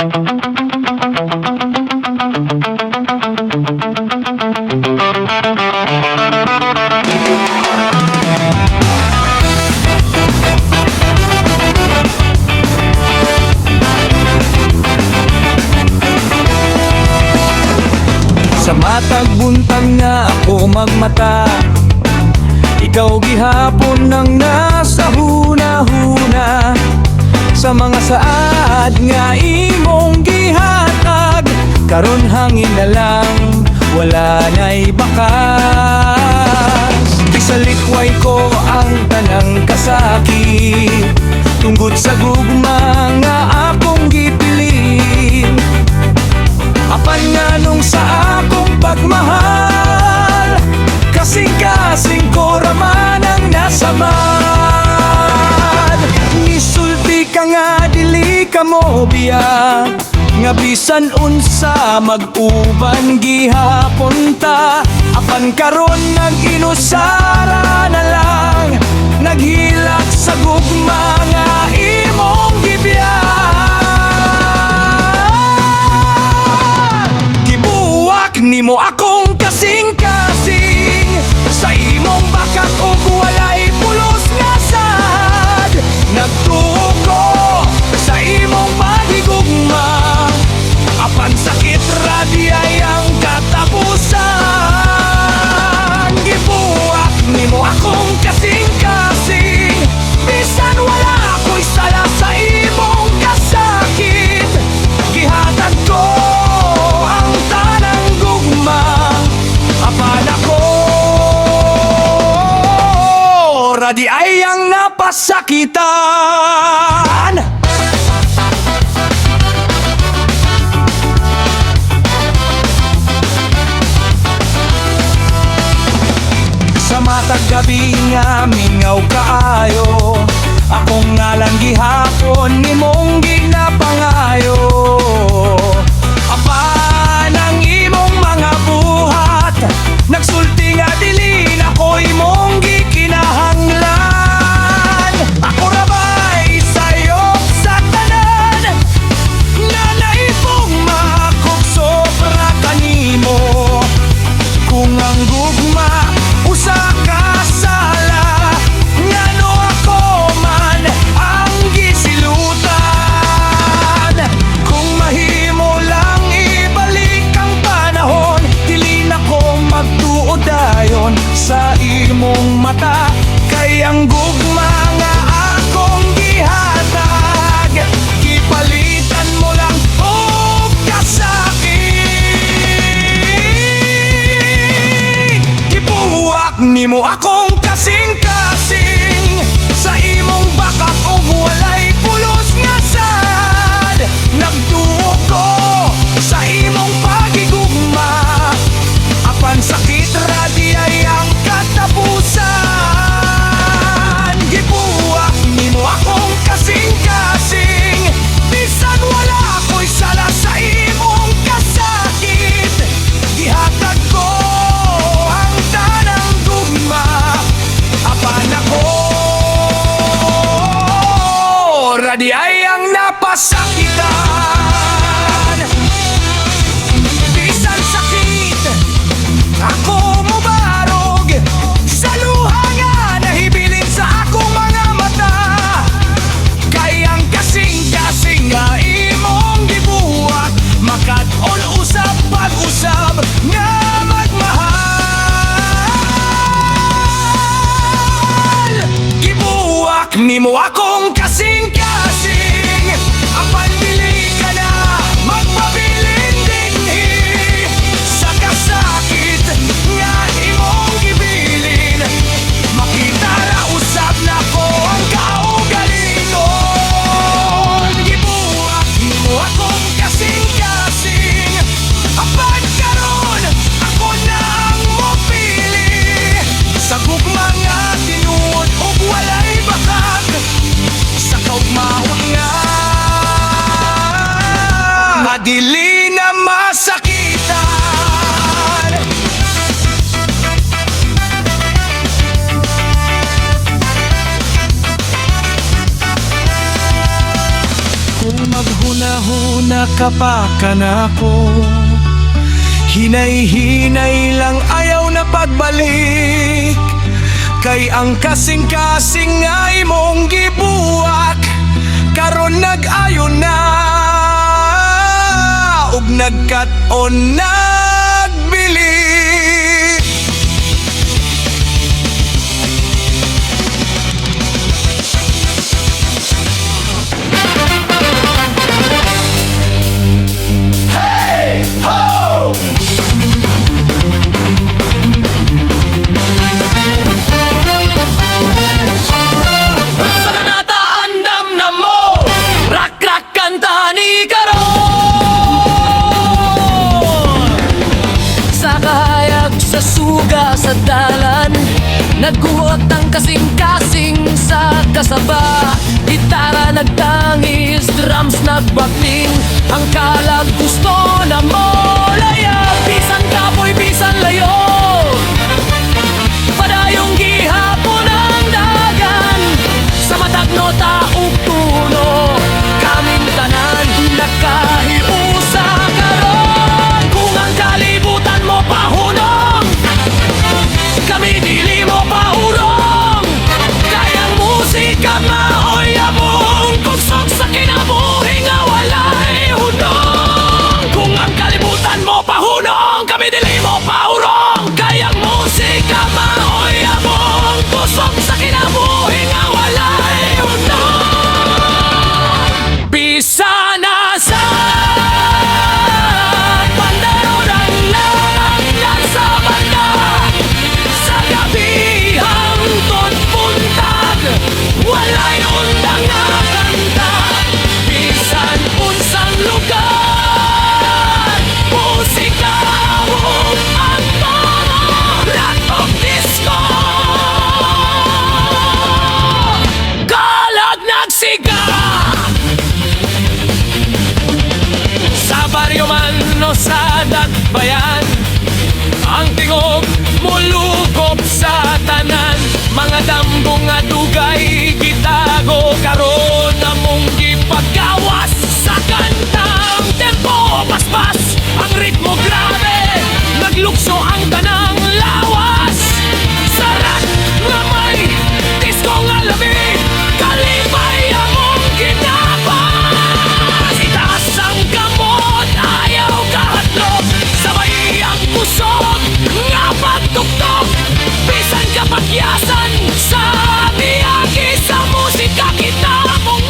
Sa matag buntag nga ako magmata, ikaw gihapon nang nasa huna-huna. Sa mga saad nga imong gihatag, karon hangin na lang, wala na'y bakas. Isalikway ko ang tanang kasakit, tungkod sa gugma nga akong gipili. Apan nga nung sa akong pagmahal, kasing-kasing ko raman ang nasamad. Nisulti ka nga dili ka mo biya, nga bisan unsa mag-uban gihapon ta. Apan karon nag-inusara na lang, naghilak sa gugma nga imong gibiyan. Nimo akong kasing-kasing, sa imong bakat ug walay pulos nga sad. Nagtuo ko sa imong paghigugma, apan sakit ra di ay ang katapusan. Gibuak nimo akong kasing-kasing, bisan wala ako'y sala sa imong kasakit. Gihatag ko di ay ang napasakitan. Sa matag gabi nga mingaw kaayo, akong nga lang gihapon nimong ginapangayo. Apan ang imong mga buhat, nagsulti nga dili na ko'y mong gikinahanglan. Ako rabay sayop sa tanan, na naipong makog sobra kanimo. Kung ang gugma usa ka sala, ngano ako man ang gisilutan. Kung mahimo lang ibalik ang panahon, dili na ko magtuod dayon sa imong mata. Kay ang gugma nga akong gihatag, gipalitan mo lang og kasakit. Gibuwak nimo akong kasing-kasing, sa imong bakat og walay pulos nga sad. Nagtuo ko sa imong pagigugma, apan sakit ra di ay ang katapusan. Gibuwak nimo akong kasing-kasing, bisan wala ako'y sala sa imong kasakit. Gihatag ko ang tanang gugma, apan ako ra di ay ang napasakitan. Bisan sakit ako mubarog, sa luha nga nahibilin sa akong mga mata. Kay ang kasing-kasing nga imong gibuhat, makad-on usab pag-usab nga magmahal. Gibuwak nimo akong kasing-kasing, apan dili ka na magpabilin dinhi sa kasakit nga imong gibilin. Makita ra usab na ko ang kaugalingon. Gibuwak nimo akong kasing-kasing, apan karon ako na ang mopili. Sa gugma nga tinuod ug walay bakat, sa kaugmahon nga madili na masakitan. Kung maghuna-huna kapakan ako. Hinay-hinay lang ayaw na pagbalik, kay ang kasing-kasing nga imong gibuwak. Karon nag-ayon na ug nagkat-on nagbili. Sa suga sa dalan, nagguot ang kasing-kasing sa kasaba. Gitara nagtangis, drums nagbakling, ang kalag gusto na molaya. Bisan kapoy, bisan layo, padayong gihapon ang dagan. Sa matag nota ug tuno, kaming tanan nagkahiusa karon. Kung ang kalibutan mo pahunong, kami dili mo paurong. Kayang musika maoy among kusog sa kinabuhi nga walay hunong. Kung ang kalibutan mo pahunong, kami dili mo paurong. Kayang musika maoy among kusog sa kinabuhi nga walay hunong. Bisa na sa walay undang nga kanta, bisan unsang lugar. Musika ug ang tono, rock of disco, kalag nagsiga. Sa baryo man o sa dakbayan, ang tingog mulukop sa tanan. Mga dambong nga dugay gitago, karon among gipagawas sa kantang tempo. Paspas ang ritmo grabe, naglukso ang tanang lawas. Sarat nga may disco nga labi, kalipay among ginabas. Itaas ang kamot, ayaw kahatlog, sabay ang kusog nga pagtuktok. Bisan kapagyasan sa biyagi sa musika, kita mong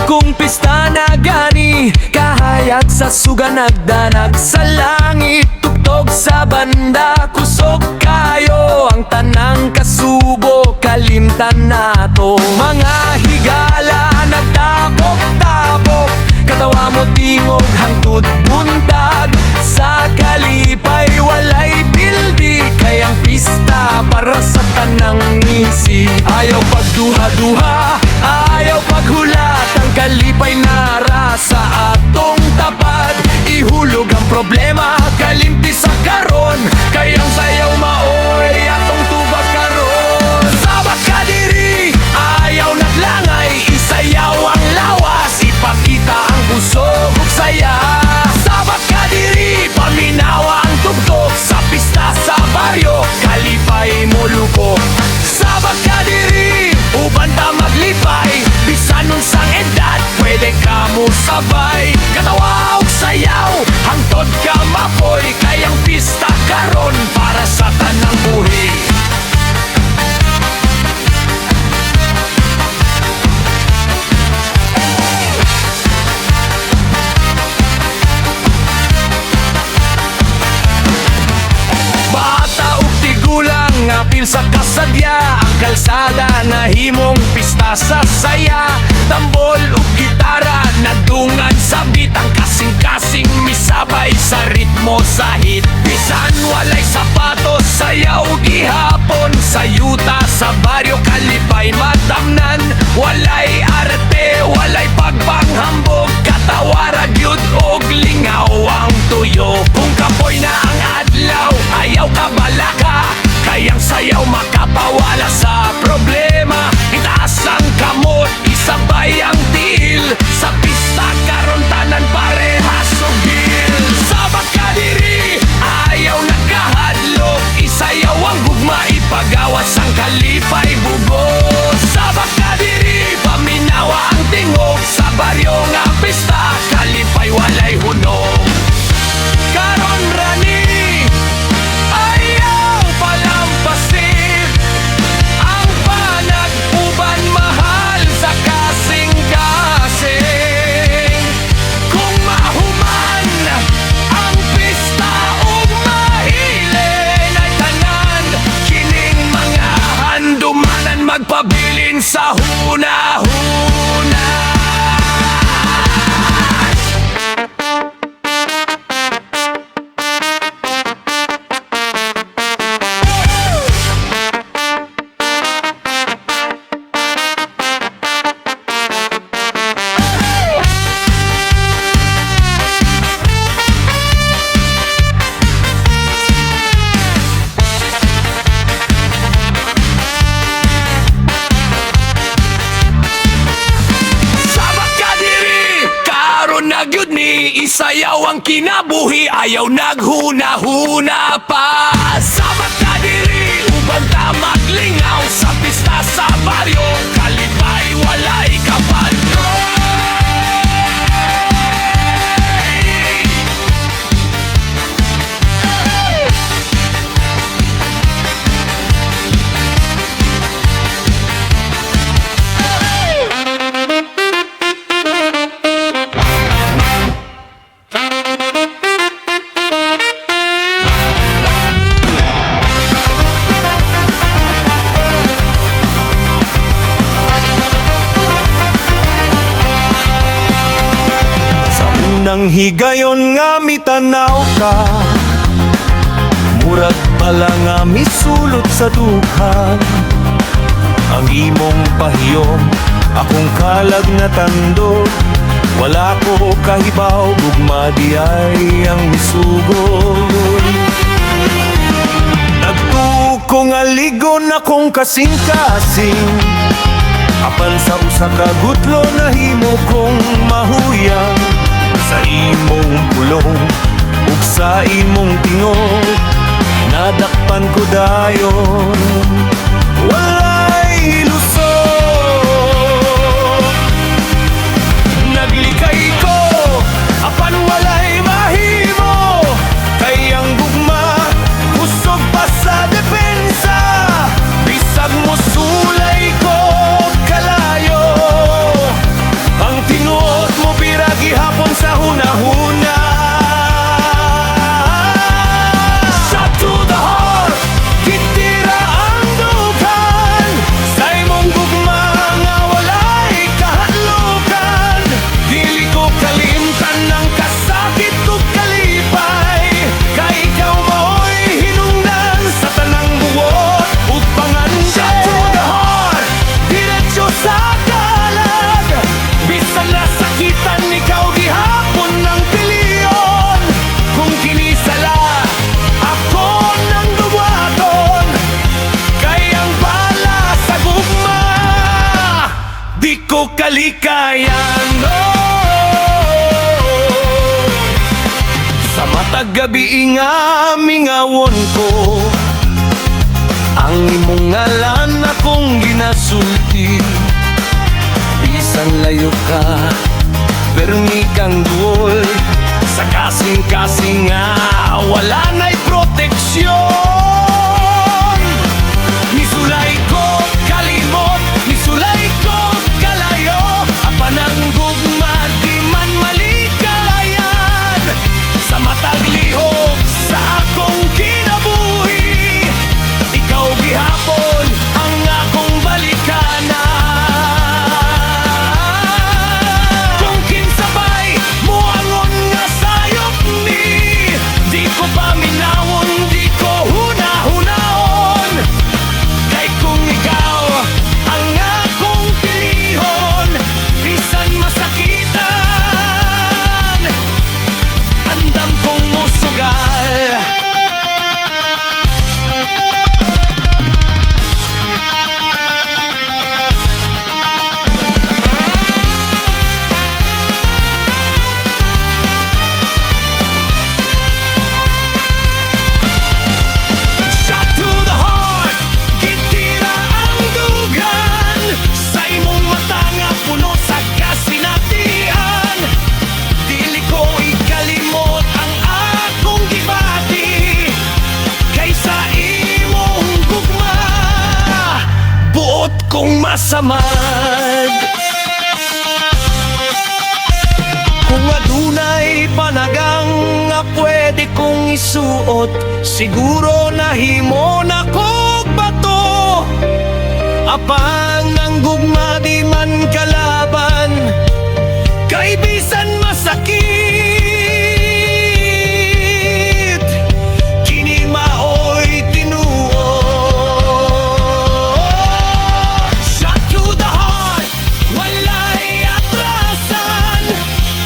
Kung pista na gani, kahayag sa suga nagdanag sa langit, tugtog sa banda, kusog kayo ang tanang kasubo, kalimtan nato. Mga higala nagtapok-tapok, katawa mo tingog hangtod buntag, sa kalipay walay bilbi, kayang pista para sa tanang ngisi. Ayaw pagduha-duha, ayaw paghulat, ang kalipay nara sa atong tapad. Ihulog ang problema, kalimti sa karon, kayang sayaw maoy atong tubag karon. Sabat ka diri, ayaw naglangay, isayaw ang lawas, ipakita ang busog ug saya. Sabat ka diri, paminawa ang tugtog, sa pista sa baryo, kalipay mo lukok. Sabat ka diri, uban ta maglipay, bisan unsang edad, pwede ka mo sabay. Katawa og sayaw, hangtod ka mapoy, kayang pista karon para sa tanang buhi. Bata ug tigulang apil sa kasadya, ang kalsada nahimong pista sa saya. Tambol ug gitara nadungan sa beat, ang kasing-kasing misabay sa ritmo sa hit. Bisan walay sapatos, sayaw gihapon, sa yuta sa baryo kalipay matamnan. Walay arte, walay pagpanghambog, katawara gyud og lingaw ang tuyo. Kung kapoy na ang adlaw, ayaw ka balaka, kayang sayaw makapawala sa problema. Itaas ang kamot, isabay ang tiil, sa pista karon tanan parehas og gil. Sabat ka diri, ayaw nagkahadlok, isayaw ang gugma, ipagawas ang kalipay bugos. Sabat ka diri, paminawa ang tingog, sa baryo nga pista, kalipay walay hunong. Karon rani, ayaw palampasin ang panag-uban, mahal sa kasing-kasing. Kung mahuman ang pista ug mahilin ay tanan, kining mga handumanan magpabilin sa huna-huna. Nagyud ni isayaw ang kinabuhi, ayaw naghuna-huna pa. Sabat ka diri, uban ta maglingaw, sa pista sa baryo, kalipay walay kapadyo. Nang higayon nga mitanaw ka, murag pala nga misulot sa dukhan. Ang imong pahiyom, akong kalag na tandog, wala ko kahibaw, gugma di ay ang misugod. Nagtukong aligon akong kasing-kasing, apan sa usa ka gutlo na himo kong mahuyang. Sa imong pulong ug sa imong tingog, nadakpan ko dayon, walay lusot. Naglikay ko, apan walay mahimo, kay ang gugma kusog pa sa depensa. Bisag mo sulay ko kalayo, ang tingog ko kalikayan. Sa matag gabi nga mingawon ko, ang imong ngalan akong ginasulti. Bisan layo ka, permi kang duol. Sa kasing-kasing nga, wala na'y proteksyon. Misulay ko kalimot, misulay ko kalayo. Apan ang gugma di man malikalayan. Sa matag lihok sa akong kinabuhi, ikaw gihapon ang akong balikanan. Kung kinsabay muangon nga sayop ni, di ko paminawon, di ko hunahunahon. Kay kung ikaw ang akong pilihon, bisan masakitan, andam kong musugal. Shot to the heart, gitira ang dugan. Sa imong mata nga puno sa kasinatian. Dili ko ikalimot ang akong gibati. Kaysa imong gugma, buot kong masamad. Kung adunay panagang nga pwede kong isuot, siguro nahimo na kog bato. Apang ang gugma di man kalaban, kay bisan masakit, kini maoy tinuo. Shot to the heart, walay atrasan.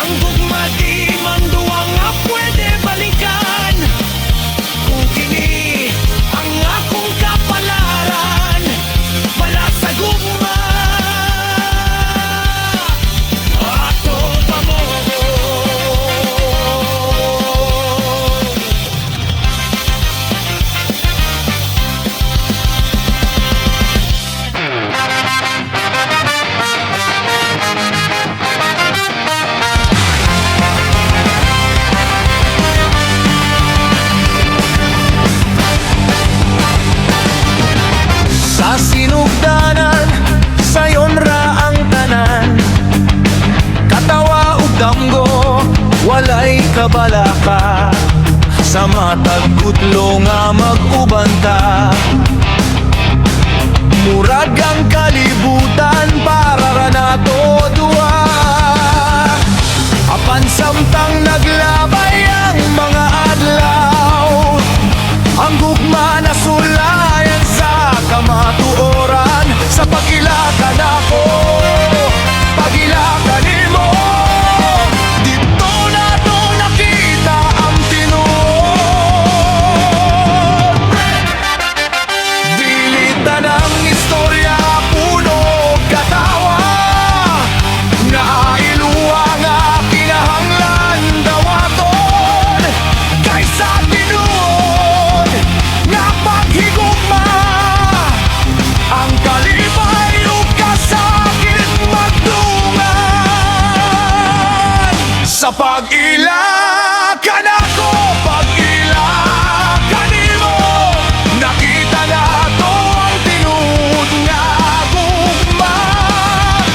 Ang gugma di man duwang nga pwede balikan. Kung kini ang akong kapalaran, wala sa gugma, ato pa mo. Sa sinugdanan, sayon ra ang tanan. Katawa ug damgo, walay kabalaka. Sa matag kutlo nga mag-ubanta, murag ang kalibutan para ra nato duha. Apan samtang naglabay ang mga adlaw, ang gugma na sulayan sa kamatuoran. Sa pagilakan ako, pagilakan nimo, dito na to nakita ang tinuod. Dilitan ang istorya, puno katawa, nga iluwa nga kinahanglan dawaton. Kaysa tinuod nga paghigugma, ang kalipay ug kasakit magdungan. Sa pag-ilakan ako, pag-ilakan nimo, nakita nato ang tinuod nga gugma.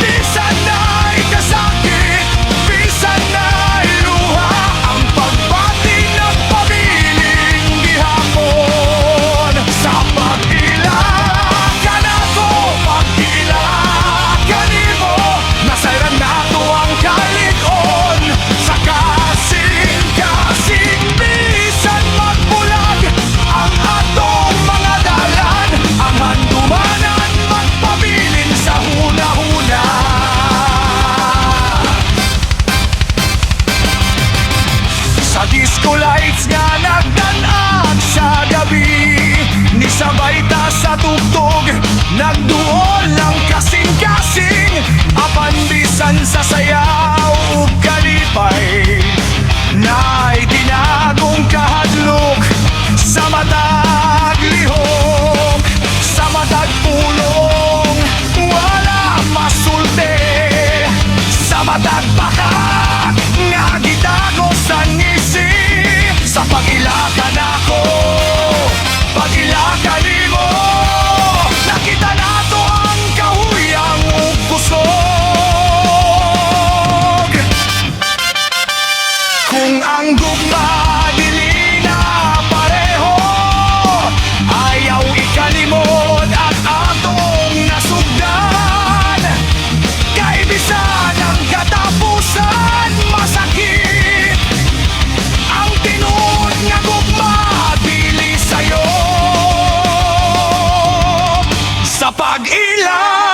Bisan na'y kasakit, bisan na'y luha, ang pagbati nagpabiling gihapon. Sa pag-ilakan ako, pag-ilakan nimo, nasayran nato ang kalig-on. Sa kasing-kasing bisan magbulag ang atong mga dalan, ang handumanan magpabilin sa huna-huna. Sa disco lights nga nagdanag sa gabi, nisabay ta sa tugtog, nagduol lang kasing-kasing. Apan dungan sa sayaw ug kalipay Na'y tinagong kahadlok sa matag lihok Sa matag pulong wala masulti Sa matag pakak nga gitago sa ngisi Sa pag-ilaka nako, pag-ilaka nimo Nakita nato ang kahuyang ug kusog Kung ang gugma dili na pareho Ayaw ikalimot at atong nasugdan Kay bisan ang katapusan masakit Ang tinuod nga gugma dili sayo Sa pag-ilaw